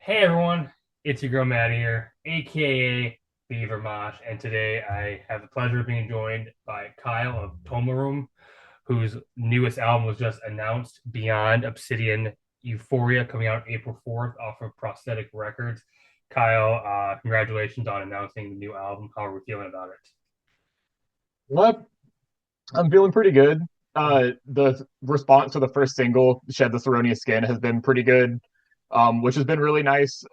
Hey everyone, it's your girl Maddie here, aka Beaver Mosh, and today I have the pleasure of being joined by Kyle of Tómarúm, whose newest album was just announced, Beyond Obsidian Euphoria, coming out April 4th off of Prosthetic Records. Kyle, congratulations on announcing the new album. How are we feeling about it? Well, I'm feeling pretty good. The response to the first single, Shed the Ceronious Skin, has been pretty good, which has been really nice.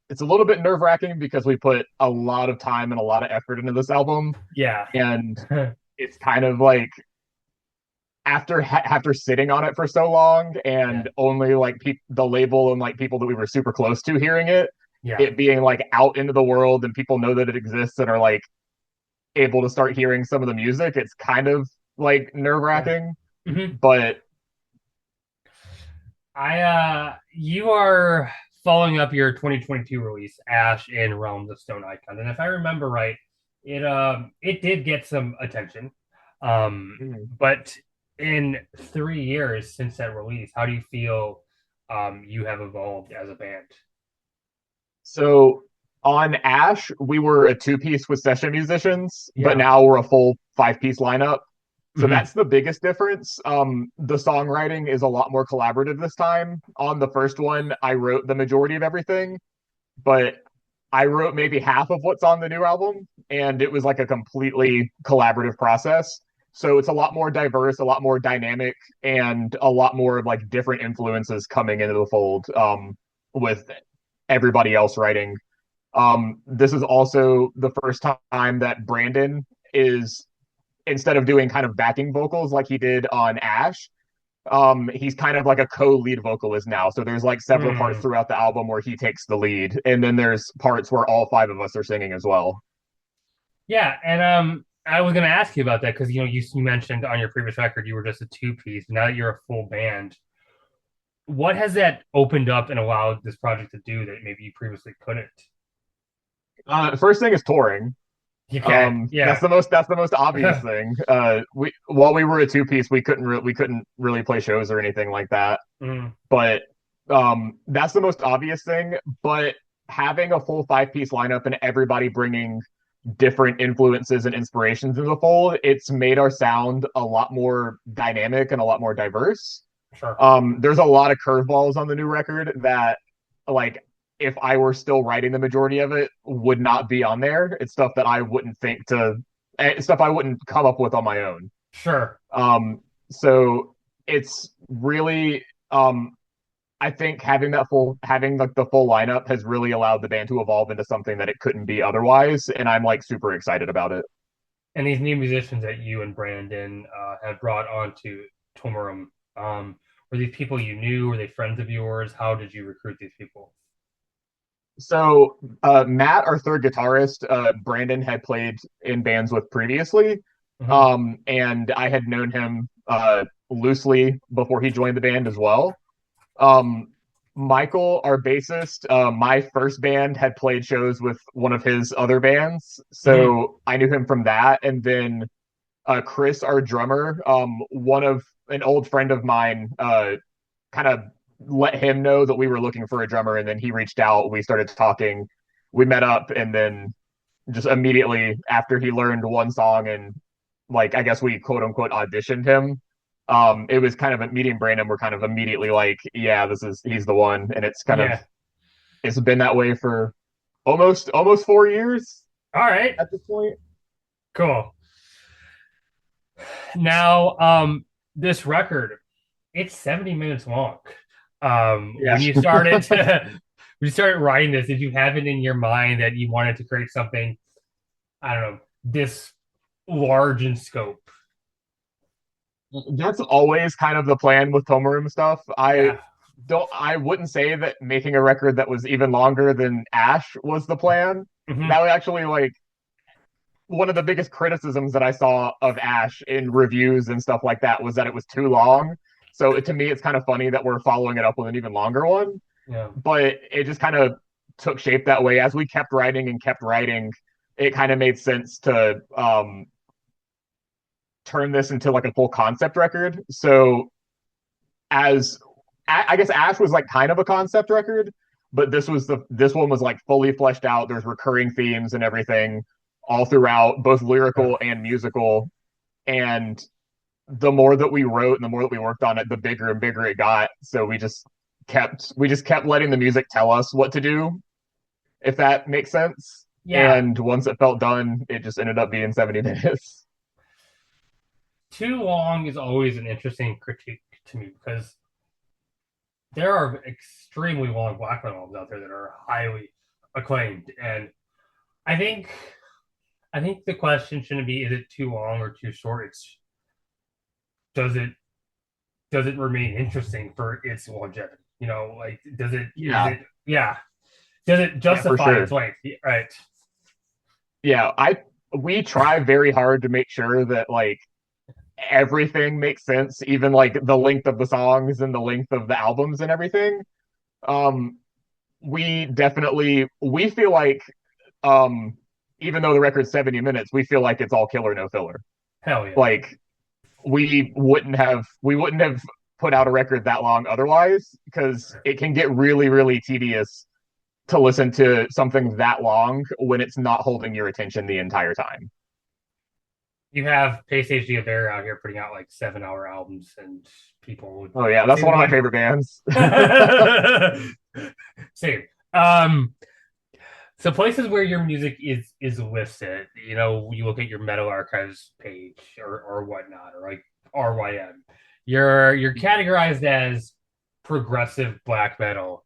It's a little bit nerve-wracking because we put a lot of time and a lot of effort into this album, Yeah. and it's kind of like after sitting on it for so long Yeah. and only like the label and like people that we were super close to hearing it, Yeah. it being like out into the world and people know that it exists and are like able to start hearing some of the music, it's kind of like nerve Yeah. wracking. Mhm. But You are following up your 2022 release, Ash in Realms of Stone Icon, and if I remember right, it did get some attention. But in 3 years since that release, how do you feel you have evolved as a band? so on Ash, we were a two-piece with session musicians, but Yeah. now we're a full five-piece lineup. So Hmm. that's the biggest difference. The songwriting is a lot more collaborative this time. On the first one, I wrote the majority of everything, but I wrote maybe half of what's on the new album, and it was like a completely collaborative process. So it's a lot more diverse, a lot more dynamic, and a lot more of like different influences coming into the fold, with everybody else writing. This is also the first time that Brandon is, instead of doing kind of backing vocals like he did on Ash, he's kind of like a co-lead vocalist now. So there's like several parts Mm. throughout the album where he takes the lead, and then there's parts where all five of us are singing as well. Yeah, and I was gonna ask you about that because you mentioned on your previous record you were just a two piece. Now that you're a full band, what has that opened up and allowed this project to do that maybe you previously couldn't? First thing is touring. Okay, That's yeah. the most obvious thing. We while we were a two piece, we couldn't really play shows or anything like that. Mm, But that's the most obvious thing. But having a full five piece lineup and everybody bringing different influences and inspirations into the fold, it's made our sound a lot more dynamic and a lot more diverse. sure. There's a lot of curveballs on the new record that, like, if I were still writing the majority of it, would not be on there. It's stuff that I wouldn't think to, stuff I wouldn't come up with on my own. Sure. So it's really, I think having like the full lineup has really allowed the band to evolve into something that it couldn't be otherwise, and I'm like super excited about it. And these new musicians that you and Brandon have brought onto Tómarúm, were these people you knew? Were they friends of yours? How did you recruit these people? So Matt, our third guitarist, Brandon had played in bands with previously, Hmm. and I had known him loosely before he joined the band as well. Um, Michael, our bassist, my first band had played shows with one of his other bands, Hmm. so I knew him from that. And then Chris, our drummer, one of an old friend of mine, kind of let him know that we were looking for a drummer, and then he reached out. We started talking. We met up, and then just immediately after he learned one song and like I guess we quote unquote auditioned him. It was kind of a meeting Brandon. We're kind of immediately like, yeah, he's the one, and Yeah. it's been that way for almost 4 years All right. at this point. Cool. Now, this record, it's 70 minutes long. Yeah. When you started when you started writing this, did you have it in your mind that you wanted to create something, I don't know, this large in scope? That's always kind of the plan with Tomarum stuff. Yeah. I wouldn't say that making a record that was even longer than Ash was the plan. Hmm. That was actually like one of the biggest criticisms that I saw of Ash in reviews and stuff like that was that it was too long. So to me, it's kind of funny that we're following it up with an even longer one. Yeah. But it just kind of took shape that way as we kept writing and kept writing. It kind of made sense to turn this into like a full concept record. So as I guess Ash was like kind of a concept record, but this one was like fully fleshed out. There's recurring themes and everything all throughout, both lyrical and musical. And the more that we wrote and the more that we worked on it, the bigger and bigger it got. So we just kept letting the music tell us what to do, if that makes sense. Yeah, And once it felt done, it just ended up being 70 minutes. too long is always an interesting critique to me because there are extremely long black metal albums out there that are highly acclaimed, and I think I think the question shouldn't be is it too long or too short. It's does it does it remain interesting for its longevity? You know, like does it is Yeah, it yeah does it yeah, for justify its sure. length? Right. Yeah, I we try very hard to make sure that like everything makes sense, even like the length of the songs and the length of the albums and everything. Um, we feel like um even though the record's 70 minutes, we feel like it's all killer no filler. Hell yeah. Like we wouldn't have put out a record that long otherwise because it can get really, really tedious to listen to something that long when it's not holding your attention the entire time. You have Pace HD of Air out here putting out like 7 hour albums, and people would Oh yeah, that's seem one to of my be favorite bands. same. So places where your music is listed, you know, you look at your Metal Archives page or whatnot, or like RYM. You're categorized as progressive black metal.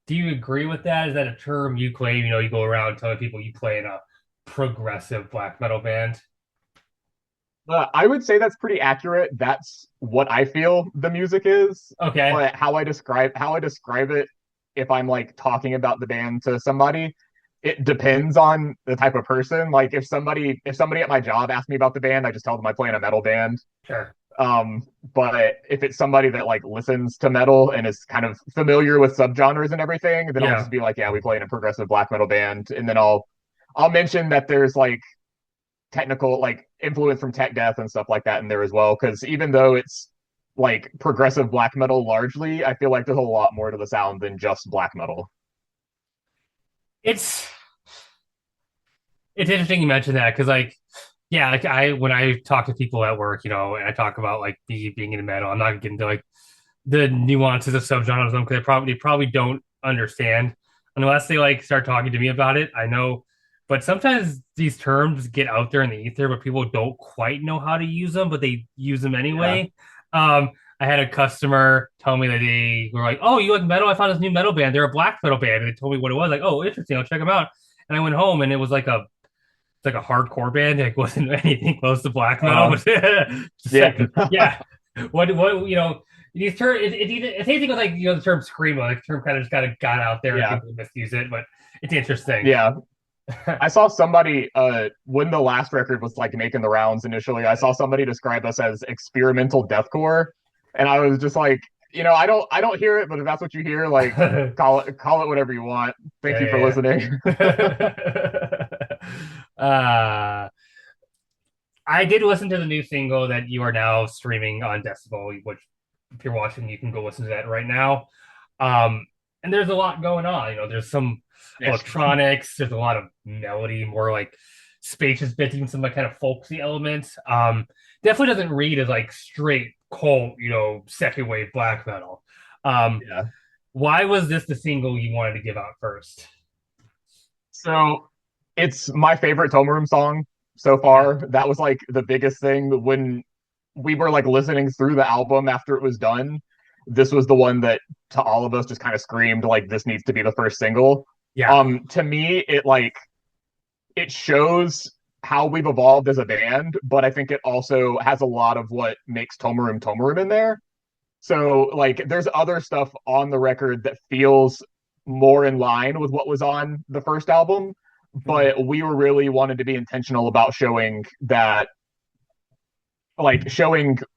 Do you agree with that? Is that a term you claim? You know, you go around telling people you play in a progressive black metal band. I would say that's pretty accurate. That's what I feel the music is. Okay, But how I describe it, if I'm like talking about the band to somebody, it depends on the type of person. Like if somebody at my job asks me about the band, I just tell them I play in a metal band. sure. But if it's somebody that like listens to metal and is kind of familiar with subgenres and everything, then I'll Yeah. just be like, yeah, we play in a progressive black metal band, and then I'll mention that there's like technical like influence from tech death and stuff like that in there as well. Because even though it's like progressive black metal largely, I feel like there's a lot more to the sound than just black metal. It's it's interesting you mentioned that because like yeah, like I when I talk to people at work, you know, and I talk about like being in metal, I'm not getting into like the nuances of subgenres of them because they probably don't understand unless they like start talking to me about it. I know, but sometimes these terms get out there in the ether, but people don't quite know how to use them, but they use them Yeah. anyway. I had a customer tell me that they were like, "Oh, you like metal? I found this new metal band. They're a black metal band." And they told me what it was. Like, "Oh, interesting. I'll check them out." And I went home, and it was like a hardcore band. It wasn't anything close to black metal, Uh, but just yeah. like yeah. What you know these terms it's anything with like you know the term screamo. Like the term kind of just kind of got out there and Yeah. people misuse it, but it's interesting. Yeah. I saw somebody when the last record was like making the rounds initially, I saw somebody describe us as experimental deathcore. And I was just like, I don't hear it, but if that's what you hear, like yeah, call it whatever you want. Thank you for yeah, listening. yeah. I did listen to the new single that you are now streaming on Decibel, which if you're watching, you can go listen to that right now. Um, and there's a lot going on. You know, there's some Yes. electronics, there's a lot of melody, more like spacious bits, even some like kind of folksy elements. Definitely doesn't read as like straight cold, you know, second wave black metal. Um, Yeah. why was this the single you wanted to give out first? So it's my favorite Tómarúm song so Yeah, far. That was like the biggest thing when we were like listening through the album after it was done. This was the one that to all of us just kind of screamed like this needs to be the first single. yeah, To me, it shows how we've evolved as a band, but I think it also has a lot of what makes Tómarúm Tómarúm in there. So like there's other stuff on the record that feels more in line with what was on the first album, mhm. but we were really wanted to be intentional about showing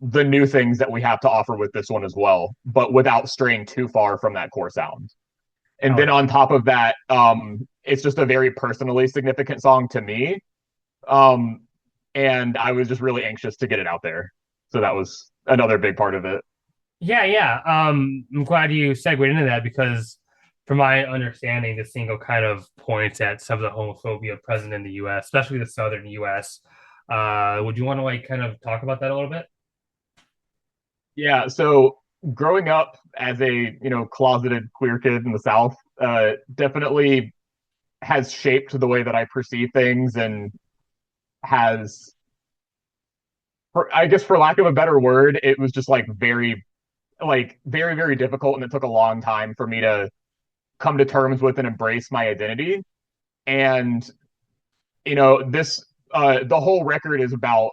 the new things that we have to offer with this one as well, but without straying too far from that core sound. And Hell then yeah. on top of that, it's just a very personally significant song to me. Um, and I was just really anxious to get it out there. So that was another big part of it. Yeah, yeah. I'm glad you segued into that because from my understanding, the single kind of points at some of the homophobia present in the U.S., especially the southern U.S. Would you want to like kind of talk about that a little bit? Yeah, so growing up as a, closeted queer kid in the South, definitely has shaped the way that I perceive things and has, I guess for lack of a better word, it was just very, very difficult, and it took a long time for me to come to terms with and embrace my identity. And, the whole record is about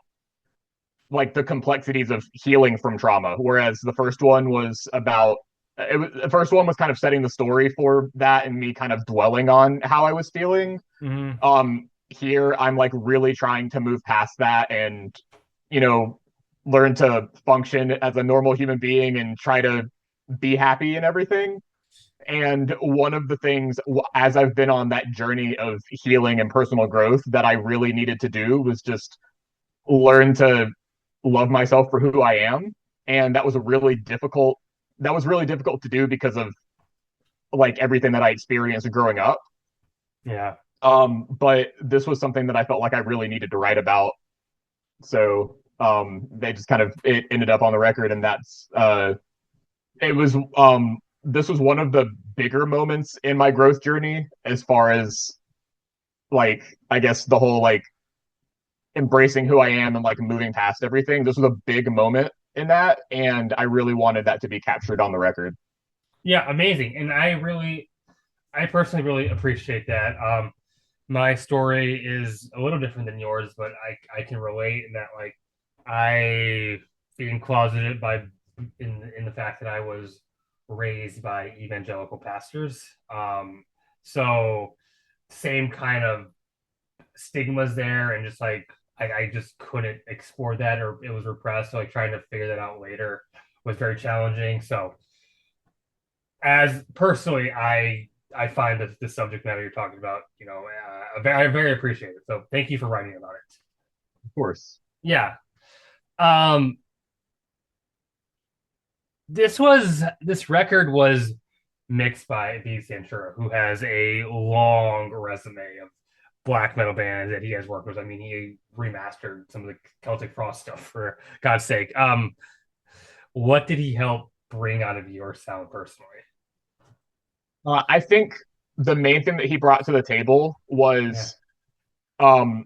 like the complexities of healing from trauma, whereas the first one was about the first one was kind of setting the story for that and me kind of dwelling on how I was feeling. Mm-hmm. Here I'm like really trying to move past that and you know learn to function as a normal human being and try to be happy and everything. And one of the things, as I've been on that journey of healing and personal growth, that I really needed to do was just learn to love myself for who I am. And that was really difficult to do because of like everything that I experienced growing up. Yeah. But this was something that I felt like I really needed to write about. So they just kind of it ended up on the record, and it was this was one of the bigger moments in my growth journey as far as like I guess the whole like embracing who I am and like moving past everything. This was a big moment in that, and I really wanted that to be captured on the record. Yeah, amazing. And I personally really appreciate that. My story is a little different than yours, but I can relate in that like I being closeted by in the fact that I was raised by evangelical pastors. So same kind of stigmas there, and just like I just couldn't explore that, or it was repressed. So like trying to figure that out later was very challenging. So as personally, I find that the subject matter you're talking about, I very appreciate it. So thank you for writing about it. Of course. Yeah. Um, this record was mixed by B. Santura, who has a long resume of black metal bands that he has worked with. I mean, he remastered some of the Celtic Frost stuff for God's sake. What did he help bring out of your sound personally? I think the main thing that he brought to the table Yeah. was um,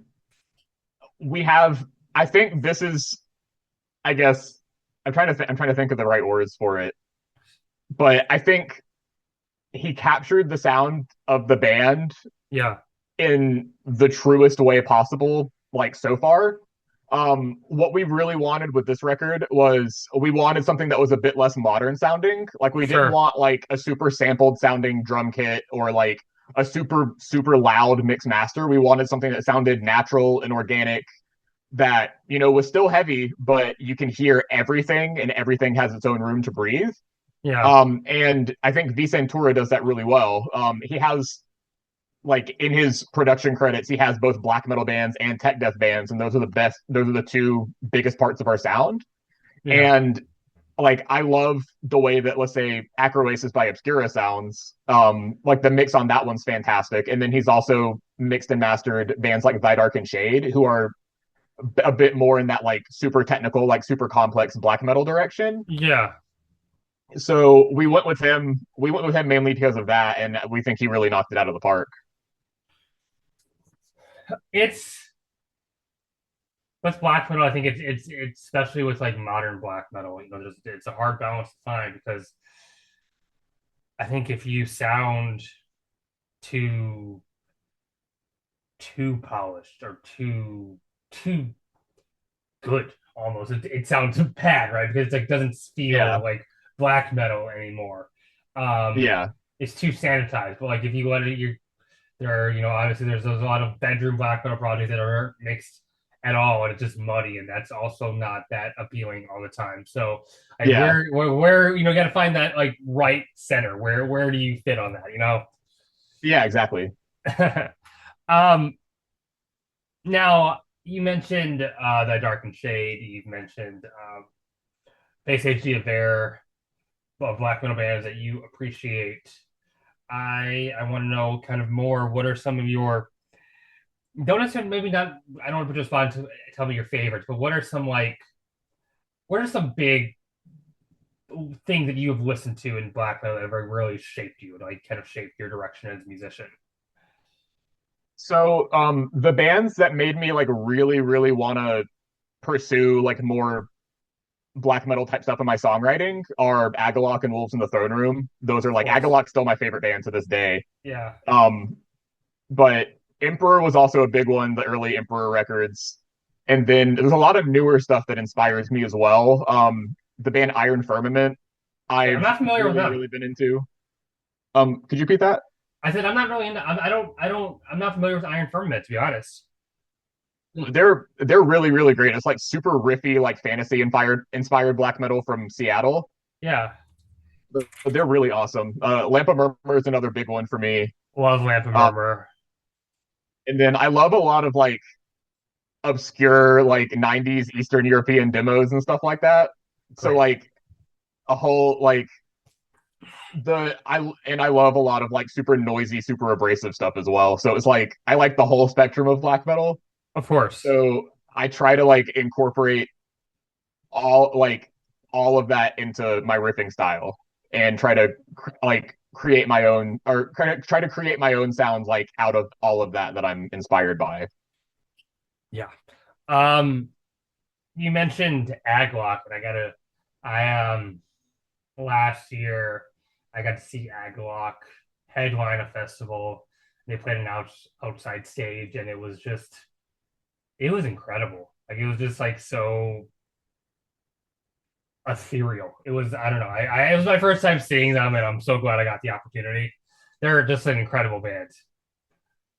we have. I think this is. I guess I'm trying to think of the right words for it, but I think he captured the sound of the band Yeah. in the truest way possible, like so far. What we really wanted with this record was we wanted something that was a bit less modern sounding. Like we didn't Sure. want like a super sampled sounding drum kit or like a super loud mix master. We wanted something that sounded natural and organic that, was still heavy, but you can hear everything and everything has its own room to breathe. Yeah. And I think Vicentura does that really well. He has like in his production credits, he has both black metal bands and tech death bands, and those are the best. Those are the two biggest parts of our sound. Yeah. And like I love the way that let's say Acroasis by Obscura sounds. Like the mix on that one's fantastic. And then he's also mixed and mastered bands like Vidark and Shade, who are a bit more in that like super technical, like super complex black metal direction. Yeah. So we went with him. We went with him mainly because of that, and we think he really knocked it out of the park. It's with black metal. I think it's especially with like modern black metal. It's a hard balance to find because I think if you sound too too polished or too good, almost it sounds bad, right? Because it's like doesn't feel Yeah, like black metal anymore. Um, yeah, it's too sanitized. But like if you let it, you there are, obviously there's a lot of bedroom black metal projects that are mixed at all, and it's just muddy, and that's also not that appealing all the time. So, like, yeah, got to find that like right center. Where do you fit on that? yeah, exactly. um, now you mentioned the Dark and Shade. You've mentioned Base HD of Air, black metal bands that you appreciate. I want to know kind of more. What are some of your don't necessarily maybe not. I don't want to put you on to tell me your favorites, but what are some big things that you have listened to in black metal that have really shaped you, like kind of shaped your direction as a musician? So, the bands that made me like really, really want to pursue like more black metal type stuff in my songwriting are Agalloch and Wolves in the Throne Room. Those are Of like course, Agalloch's still my favorite band to this day. yeah, Um, but Emperor was also a big one, the early Emperor records. And then there's a lot of newer stuff that inspires me as well. The band Iron Firmament, okay. I'm I've not familiar with really, them. really been into. Could you repeat that? I said I'm not really into. I'm not familiar with Iron Firmament to be honest. They're really, really great. It's like super riffy, like fantasy inspired black metal from Seattle. Yeah, But they're really awesome. Lamp of Murmur is another big one for me. love Lamp and Uh, Murmur. and then I love a lot of like obscure like 90s Eastern European demos and stuff like that. So Great, like a whole like I love a lot of like super noisy, super abrasive stuff as well. So it's like I like the whole spectrum of black metal. of course. So I try to like incorporate all like all of that into my riffing style and try to like create my own or try to create my own sounds like out of all of that that I'm inspired by. Yeah. Um, you mentioned Aglock, and I last year I got to see Aglock headline a festival. They played an outside stage, and it was incredible. Like it was just like so ethereal. It was I don't know. It was my first time seeing them, and I'm so glad I got the opportunity. They're just an incredible band.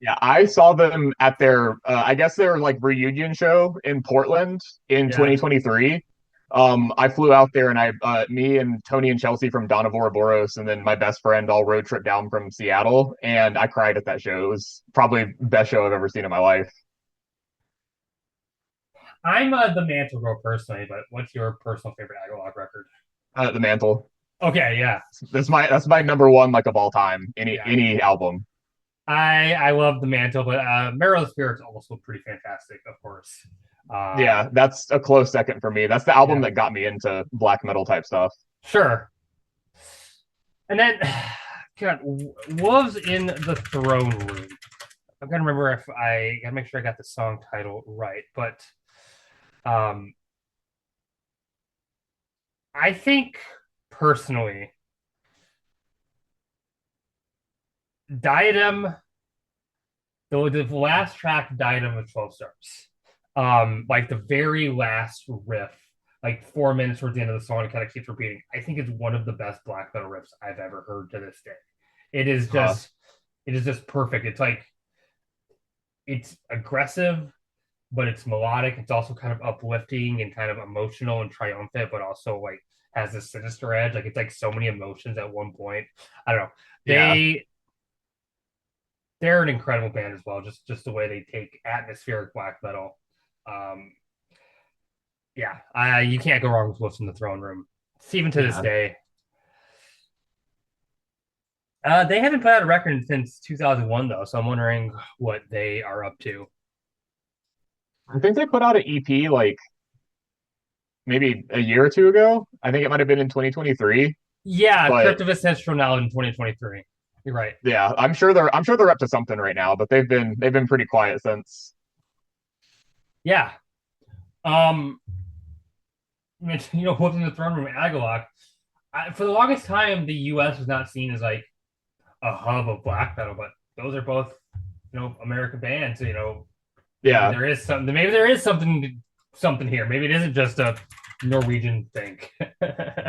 Yeah, I saw them at their I guess their like reunion show in Portland in Yeah. 2023. I flew out there and I me and Tony and Chelsea from Dawn of Ouroboros and then my best friend all road trip down from Seattle and I cried at that show. It was probably the best show I've ever seen in my life. I'm the Mantle Girl personally, but what's your personal favorite Agalock record? The Mantle. Okay, yeah, That's my number one like of all time. yeah. Any album. I love the Mantle, but Marrow of the Spirit's also pretty fantastic, of course. Yeah, that's a close second for me. That's the album Yeah, that got me into black metal type stuff. sure. And then, God, Wolves in the Throne Room. I'm gonna remember if I gotta make sure I got the song title right, but um, I think personally, Diadem, the last track, Diadem with 12 stars. Like the very last riff, like 4 minutes towards the end of the song, it kind of keeps repeating. I think it's one of the best black metal riffs I've ever heard to this day. It is Uh, just, it is just perfect. It's like it's aggressive, but it's melodic. It's also kind of uplifting and kind of emotional and triumphant, but also like has this sinister edge. Like it's like so many emotions at one point. I don't know. yeah, They they're an incredible band as well. Just the way they take atmospheric black metal. Um, yeah, you can't go wrong with Wolves in the Throne Room. It's even to this yeah. day. They haven't put out a record since 2001 though, so I'm wondering what they are up to. I think they put out an EP like maybe a year or two ago. I think it might have been in 2023. Yeah, But Cryptivist Ancestral now in 2023. You're right. yeah, I'm sure they're up to something right now, but they've been pretty quiet since. Yeah. Um, you know, Wolves in the Throne Room, Agalock. For the longest time, the U.S. was not seen as like a hub of black metal, but those are both, you know, American bands. You know, maybe Yeah. there is something. Maybe there is something here. Maybe it isn't just a Norwegian thing.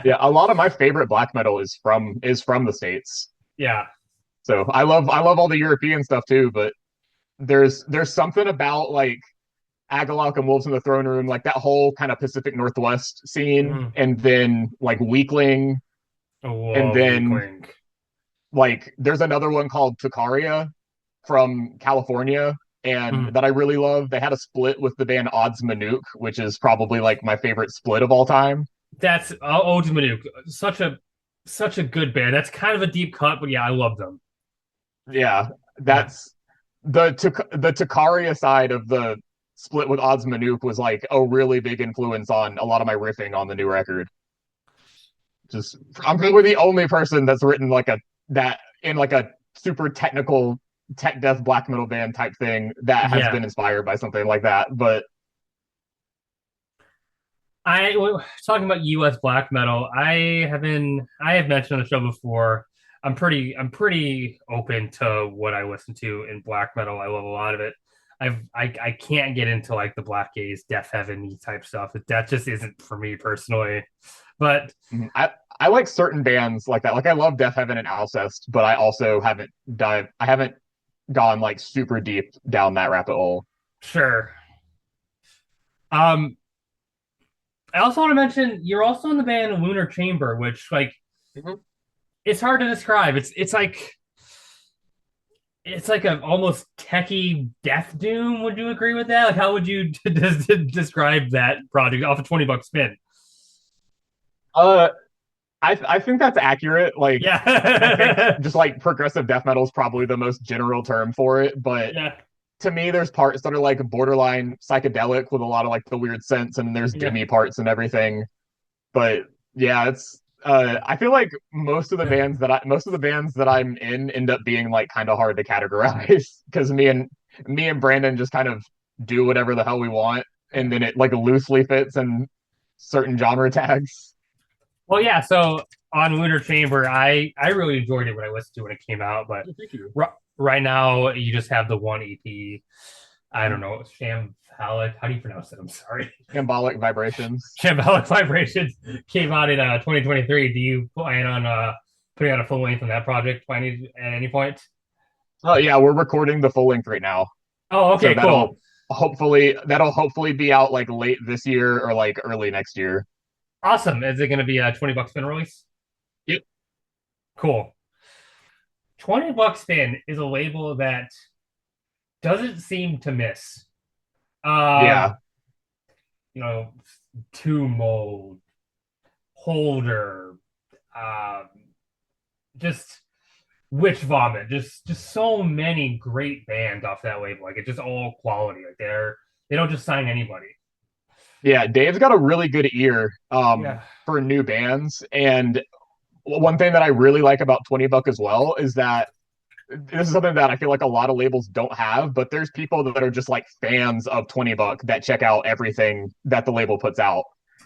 Yeah, a lot of my favorite black metal is from the States. Yeah, So I love all the European stuff too, but there's something about like Agalloch and Wolves in the Throne Room, like that whole kind of Pacific Northwest scene, mm. and then like Weakling, I and love then Weakling. like there's another one called Tucaria from California, and Mm. that I really love. They had a split with the band Odds Manuk, which is probably like my favorite split of all time. That's Ode to Manuk. Such a good band. That's kind of a deep cut, but yeah, I love them. Yeah, Yeah, that's the Takaria side of the split with Odds Manoop was like a really big influence on a lot of my riffing on the new record. Just I'm probably the only person that's written like a that in like a super technical tech death black metal band type thing that has yeah. been inspired by something like that. But Talking about U.S. black metal. I have mentioned on the show before. I'm pretty open to what I listen to in black metal. I love a lot of it. I can't get into like the Black Gaze, Death Heaven type stuff. That just isn't for me personally. But I like certain bands like that. Like I love Death Heaven and Alcest, but I also haven't gone like super deep down that rabbit hole. sure. Um, I also want to mention you're also in the band Lunar Chamber, which like Mhm. it's hard to describe. It's like a almost techie death doom. Would you agree with that? Like, how would you describe that project off a $20 spin? Uh, I think that's accurate. Like, I think Yeah, just like progressive death metal is probably the most general term for it. But yeah, to me, there's parts that are like borderline psychedelic with a lot of like the weird synths, and there's yeah. doomy parts and everything. But yeah, it's I feel like most of the bands that I'm in end up being like kind of hard to categorize because me and Brandon just kind of do whatever the hell we want, and then it like loosely fits in certain genre tags. Well, yeah. So on Lunar Chamber, I really enjoyed it when I listened to it when it came out. But Thank you. right now, you just have the one EP. I don't know, Shambolic. How do you pronounce it? I'm sorry. Symbolic vibrations. Shambolic Vibrations came out in 2023. Do you plan on putting out a full length on that project at any point? Oh yeah, we're recording the full length right now. Oh, So okay, cool. that'll hopefully be out like late this year or like early next year. Awesome. Is it going to be a $20 spin release? Yep. Cool. $20 spin is a label that doesn't seem to miss. Um, Yeah. you know, Two Mold, Holder, um, just Witch Vomit, just so many great bands off that label. Like it's just all quality. Like they don't just sign anybody. Yeah, Dave's got a really good ear Yeah. for new bands. And one thing that I really like about 20 Buck as well is that this is something that I feel like a lot of labels don't have, but there's people that are just like fans of 20 Buck that check out everything that the label puts out.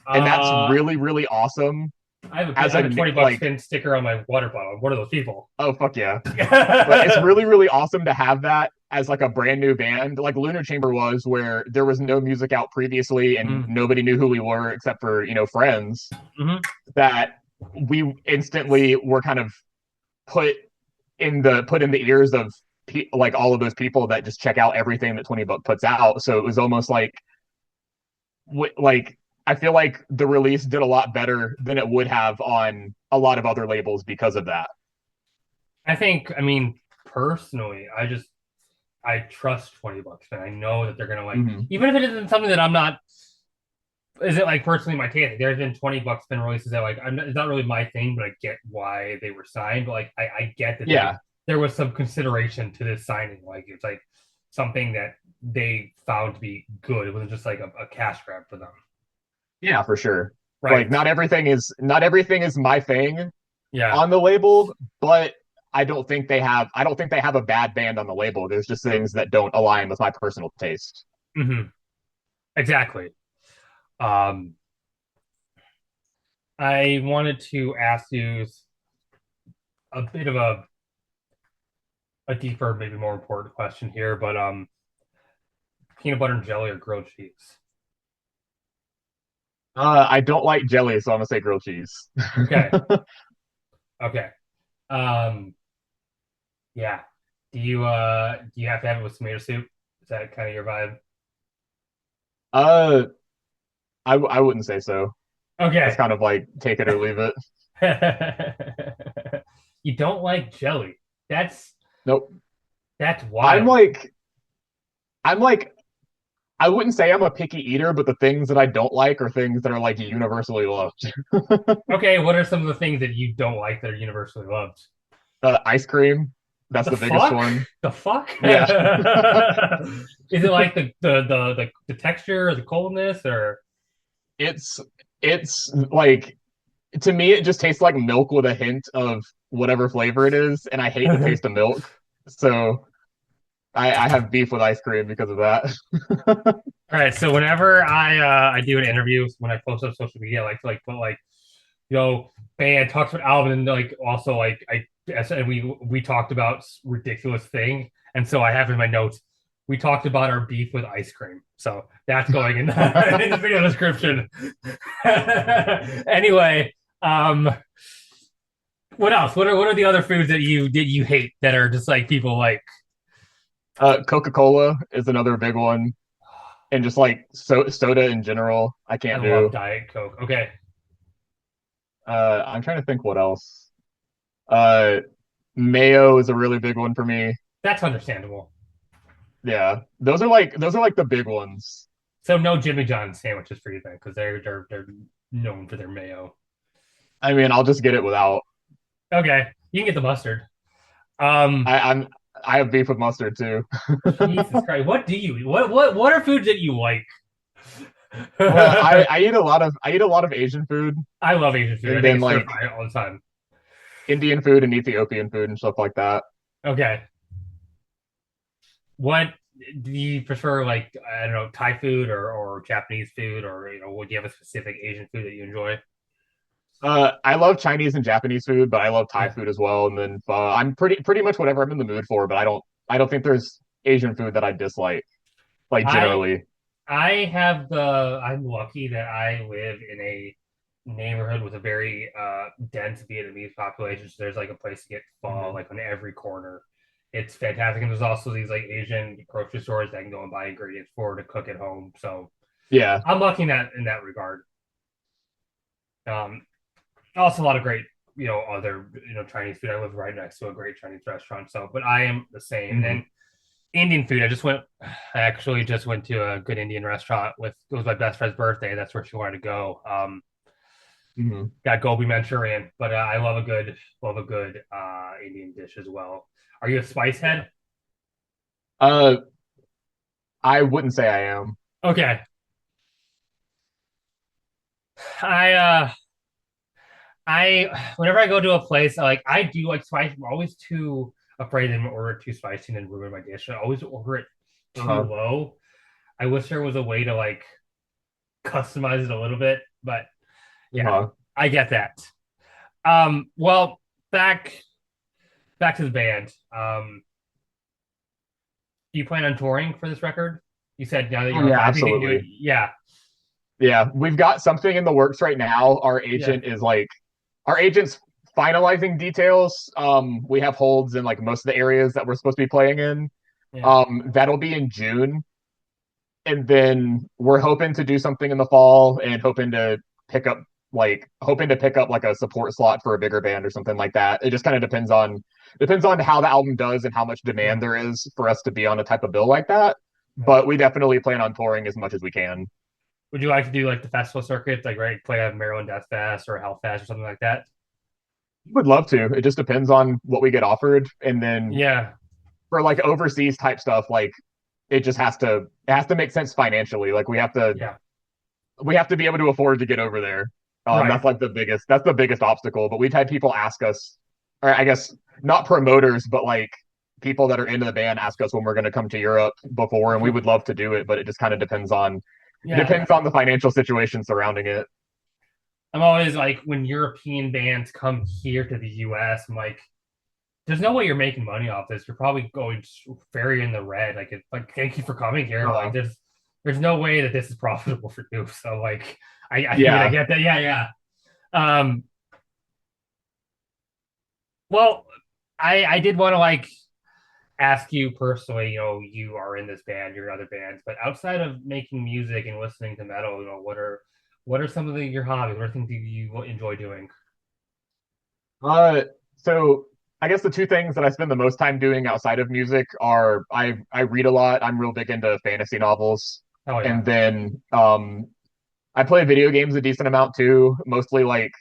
And that's Uh, really, really awesome I as have a a $20 like, spin sticker on my water bottle. I'm one of those people. oh fuck yeah. But it's really, really awesome to have that as like a brand new band, like Lunar Chamber was, where there was no music out previously and Mm-hmm. nobody knew who we were except for, friends, that we instantly were kind of put put in the ears of like all of those people that just check out everything that 20 Buck puts out. So it was almost like I feel like the release did a lot better than it would have on a lot of other labels because of that. I mean, personally, I trust $20, and I know that they're gonna like, Mm-hmm. even if it isn't something that I'm not, is it like personally my taste? Like, there's been $20 spin releases that like it's not really my thing, but I get why they were signed. But like, I get that Yeah, there was some consideration to this signing. Like, it's like something that they found to be good. It wasn't just like a cash grab for them, yeah, for sure. Like right? not everything is my thing Yeah. on the label, but I don't think they have a bad band on the label. There's just things that don't align with my personal taste. Hmm. Exactly. Um, I wanted to ask you a bit of a deeper, maybe more important question here, but peanut butter and jelly or grilled cheese? I don't like jelly, so I'm gonna say grilled cheese. Okay, okay. Um, yeah. Do you have to have it with tomato soup? Is that kind of your vibe? uh, I wouldn't say so. That's Okay. kind of like take it or leave it. You don't like jelly. That's Nope. that's I'm wild. like I'm like I wouldn't say I'm a picky eater, but the things that I don't like are things that are like universally loved. Okay, what are some of the things that you don't like that are universally loved? Ice cream. That's The the biggest fuck? one. The fuck? Yeah. Is it like the texture or the coldness or It's it's like to me it just tastes like milk with a hint of whatever flavor it is, and I hate the all taste of milk. So I have beef with ice cream because of that. right, so whenever I do an interview, when I post on social media, I like to like put like, band talks about album and like also like I and we talked about ridiculous thing, and so I have in my notes we talked about our beef with ice cream. So that's going in in the video description. Anyway, um, what else? What are the other foods that you hate that are just like people like? Coca-Cola is another big one, and just like soda in general, I I can't love do. Diet Coke. Okay, I'm trying to think what else. Uh, Mayo is a really big one for me. that's understandable. Yeah, those are like the big ones. So no Jimmy John's sandwiches for you then, because they're known for their mayo. I mean, I'll just get it without. Okay, you can get the mustard. Um, I, I'm I have beef with mustard too. Jesus Christ, what do you what are foods that you like? Well, I I eat a lot of Asian food, love Asian food. I and think then it's stir like fry all the time. Indian food and Ethiopian food and stuff like that. Okay, what do you prefer? Like I don't know, Thai food or Japanese food, or would you have a specific Asian food that you enjoy? I love Chinese and Japanese food, but I love Thai Yeah, food as well. And then pho. I'm pretty much whatever I'm in the mood for, but I don't think there's Asian food that I dislike, like I generally. I'm lucky that I live in a neighborhood with a very dense Vietnamese population. So there's like a place to get pho Mhm. like on every corner. It's fantastic. And there's also these like Asian grocery stores that I can go and buy ingredients for to cook at home. So Yeah. I'm lucky in that regard. Um Also a lot of great, other Chinese food. I live right next to a great Chinese restaurant. So but I am the same. And Hmm. then Indian food. I actually just went to a good Indian restaurant with it was my best friend's birthday. That's where she wanted to go. Hmm. Got gobi Manchurian, but I love a good Indian dish as well. Are you a spice Yeah. head? Uh, I wouldn't say I am. Okay, I uh I whenever I go to a place, I do like spice. I'm always too afraid to order it too spicy and ruin my dish. I always order it too Uh-huh. low. I wish there was a way to like customize it a little bit, but yeah, Uh-huh. I get that. Well, back back to the band. Do you plan on touring for this record? You said now that Oh you're on yeah, five, you think you do it? absolutely. Yeah, Yeah, we've got something in the works right now. yeah, Our agent's finalizing details. We have holds in like most of the areas that we're supposed to be playing in. yeah. That'll be in June, and then we're hoping to do something in the fall and pick up hoping to pick up like a support slot for a bigger band or something like that. It just kind of depends on how the album does and how much demand Yeah. there is for us to be on a type of bill like that. Yeah. But we definitely plan on touring as much as we can. Would you like to do like the festival circuit, like right, play at Maryland Death Fest or Hellfest or something like that? Would love to. It just depends on what we get offered. And then Yeah, for like overseas type stuff, like it has to make sense financially. Like yeah, we have to be able to afford to get over there. right. That's the biggest obstacle. But we've had people ask us, or I guess not promoters, but like people that are into the band ask us when we're going to come to Europe before, and we would love to do it, but it just kind of Yeah, depends on the financial situation surrounding it. I'm always like when European bands come here to the US, I'm like, there's no way you're making money off this. You're probably going very in the red. Like thank you for coming here. But like Uh, there's no way that this is profitable for you. So like I mean I yeah. get that. Yeah, yeah. Um well I did want to like ask you personally, you are in this band, you're in other bands, but outside of making music and listening to metal, what are some of your hobbies? What are things you enjoy doing? Uh, so I guess the two things that I spend the most time doing outside of music are I read a lot. I'm real big into fantasy novels, Oh yeah. and then I play video games a decent amount too, mostly like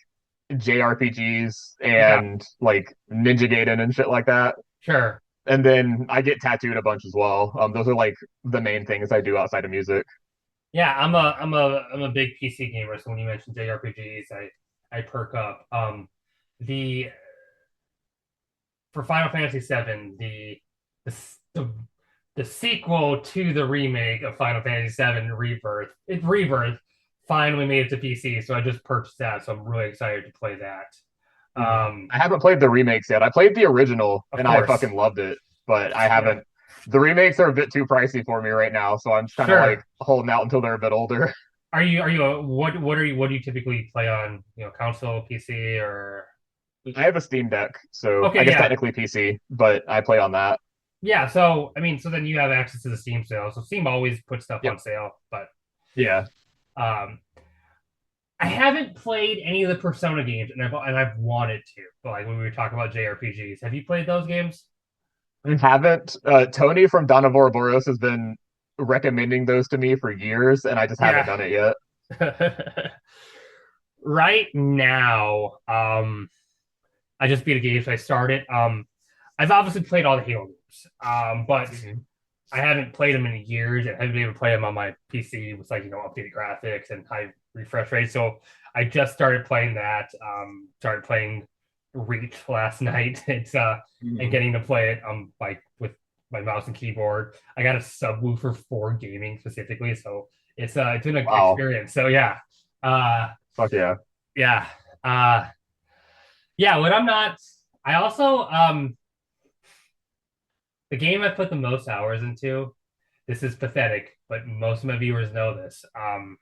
JRPGs Yeah. and like Ninja Gaiden and shit like that. Sure. And then I get tattooed a bunch as well. Those are like the main things I do outside of music. Yeah, I'm a big PC gamer, so when you mentioned JRPGs, I perk up. The For Final Fantasy VII, the the, the sequel to the remake of Final Fantasy VII Rebirth finally made it to PC, so I just purchased that, so I'm really excited to play that. Mhm. I haven't played the remakes yet. I played the original Of and I course, fucking loved it, but I yeah, haven't. The remakes are a bit too pricey for me right now, so I'm just kind of like sure. holding out until they're a bit older. What do you typically play on? Console, PC, or I have a Steam Deck, so I okay, guess yeah, technically PC, but I play on that. yeah. So I mean, so then you have access to the Steam sale. So Steam always puts stuff Yep. on sale, but Yeah. um, I haven't played any of the Persona games, and I've wanted to. But like when we were talking about JRPGs, have you played those games? I haven't. Tony from Dawn of Ouroboros has been recommending those to me for years, and I just haven't Yeah. done it yet. Right now, I just beat a game, so I started. I've obviously played all the Halo games, but Mhm. I haven't played them in years, and I haven't been able to play them on my PC with like updated graphics and high refresh rate. So I just started playing that. Started playing Reach last night. It's and Mhm. getting to play it like with my mouse and keyboard. I got a subwoofer for gaming specifically, so it's been an Wow. experience. So yeah, uh Fuck yeah. yeah, uh yeah. When I'm not, I also the game I put the most hours into. This is pathetic, but most of my viewers know this. I'm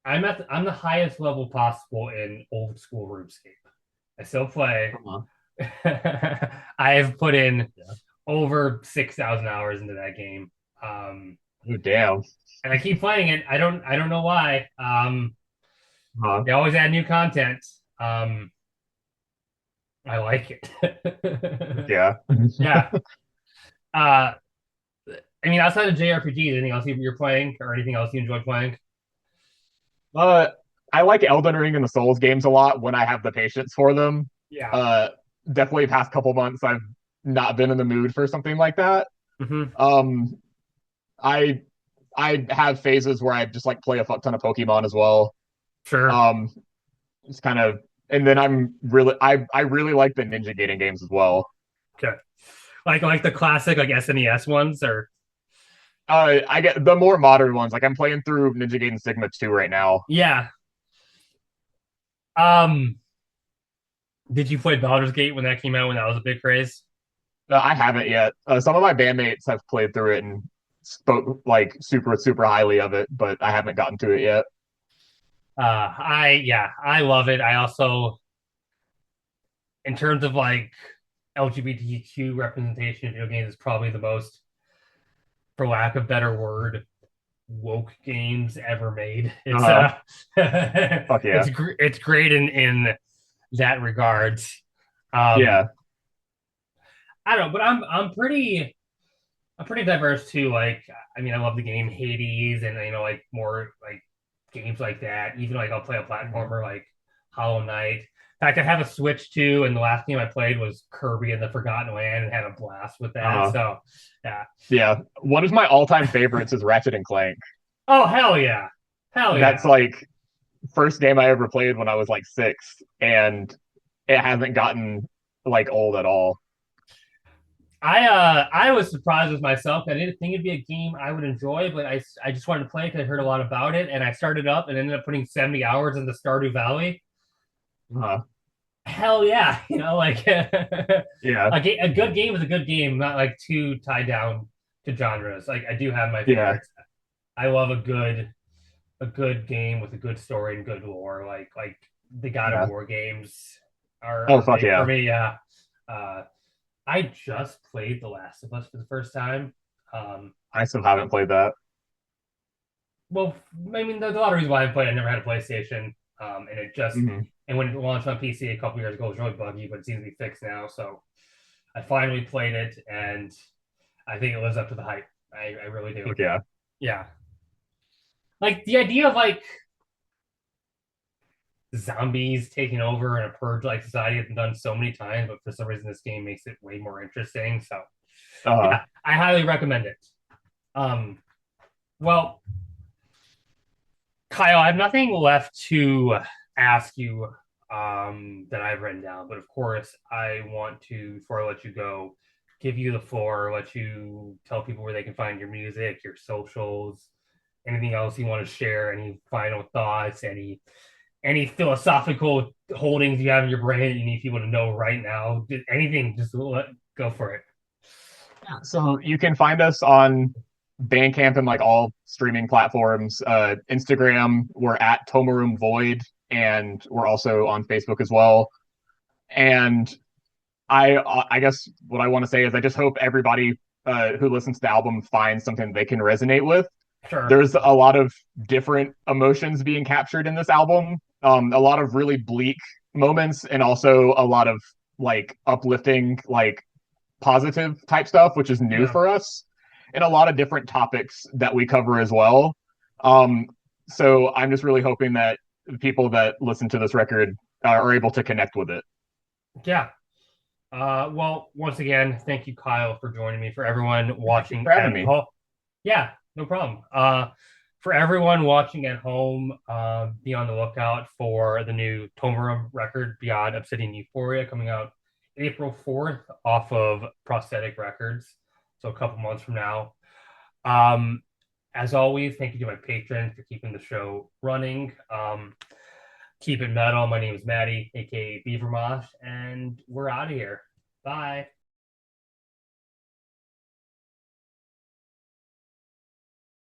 the highest level possible in old school RuneScape. I still play. Uh-huh. I have put in Yeah. over 6,000 hours into that game, um, Oh, damn. and I keep playing it. I don't know why. Huh. They always add new content. Um, I like it. Yeah. Yeah. Uh, I mean, outside of JRPGs, anything else you're playing or anything else you enjoy playing? Uh, I like Elden Ring and the Souls games a lot when I have the patience for them. Yeah. Uh, Definitely past couple months I've not been in the mood for something like that. Hmm. Um, I I have phases where I just like play a fuck ton of Pokemon as well. Sure. Um, it's kind of, and then I really like the Ninja Gaiden games as well. Okay. Like the classic like SNES ones or I get the more modern ones. Like I'm playing through Ninja Gaiden Sigma 2 right now. yeah. Um, did you play Baldur's Gate when that came out when that was a big craze? I haven't yet. Some of my bandmates have played through it and spoke like super highly of it, but I haven't gotten to it yet. I love it. I also in terms of like LGBTQ representation in video games is probably the most, for lack of better word, woke games ever made. It's Uh-huh. Fuck yeah. it's great in that regards. Um, Yeah. I don't know, but I'm pretty diverse too. Like, I mean, I love the game Hades, and like more like games like that. Even like I'll play a Mhm. platformer like Hollow Knight. In fact, I have a Switch too, and the last game I played was Kirby and the Forgotten Land, and had a blast with that. Uh-huh. So, yeah. Yeah. One of my all-time favorites is Ratchet and Clank. Oh hell yeah, hell That's yeah. like first game I ever played when I was like 6, and it hasn't gotten like old at all. I was surprised with myself. I didn't think it'd be a game I would enjoy, but I just wanted to play because I heard a lot about it, and I started up and ended up putting 70 hours into Stardew Valley. Uh-huh. Hell yeah, like Yeah. a good game is a good game, not like too tied down to genres. Like I do have my Yeah. favorites. I love a good game with a good story and good lore. Like the God of Yeah. War games are Oh are fuck big for yeah. me. Yeah. Uh, I just played The Last of Us for the first time. Um, I still haven't played that. well, I mean, there's a lot of reasons why I played. I never had a PlayStation, and Hmm. and when it launched on PC a couple years ago, it was really buggy, but it seems to be fixed now. So I finally played it, and I think it lives up to the hype. I really do. Fuck yeah. Yeah, like the idea of like zombies taking over and a purge like society has been done so many times, but for some reason this game makes it way more interesting. So Uh, yeah, I highly recommend it. Um, well, Kyle, I have nothing left to ask you that I've written down, but of course, I want to, before I let you go, give you the floor, let you tell people where they can find your music, your socials, anything else you want to share, any final thoughts, any philosophical holdings you have in your brain that you need people to know right now. Anything, just go for it. so you can find us on Bandcamp and like all streaming platforms. Instagram, we're at Tómarúm Void, and we're also on Facebook as well. And I guess what I want to say is I just hope everybody who listens to the album finds something they can resonate with. Sure. There's a lot of different emotions being captured in this album. A lot of really bleak moments, and also a lot of like uplifting, like positive type stuff, which is new Yeah. for us, and a lot of different topics that we cover as well. Um, so I'm just really hoping that people that listen to this record are able to connect with it. Yeah. Well, once again, thank you, Kyle, for joining me. For everyone Thank you watching for having at me. home, yeah, no problem. For everyone watching at home, be on the lookout for the new Tómarúm record, Beyond Obsidian Euphoria, coming out April 4th off of Prosthetic Records. So a couple months from now. Um, as always, thank you to my patrons for keeping the show running. Keep it metal. My name is Maddie, aka Beaver Mosh, and we're out of here. Bye.